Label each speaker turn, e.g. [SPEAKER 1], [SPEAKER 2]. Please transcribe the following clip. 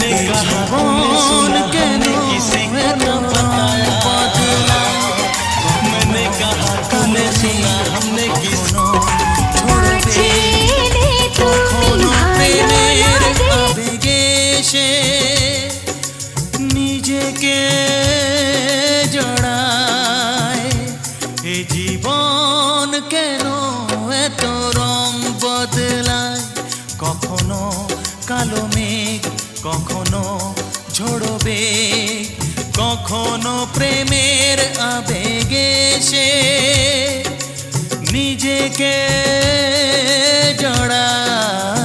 [SPEAKER 1] জীবন কেন এত বদলা কালে কখনো ঝরবে কখনো প্রেমের আবেগে সে নিজেকে জড়ায়। এই জীবন কেন এত রং বদলায়, কখনো কালো মেঘ কখনো ঝরবে, কখনো প্রেমের আবেগে সে নিজেকে জড়ায়।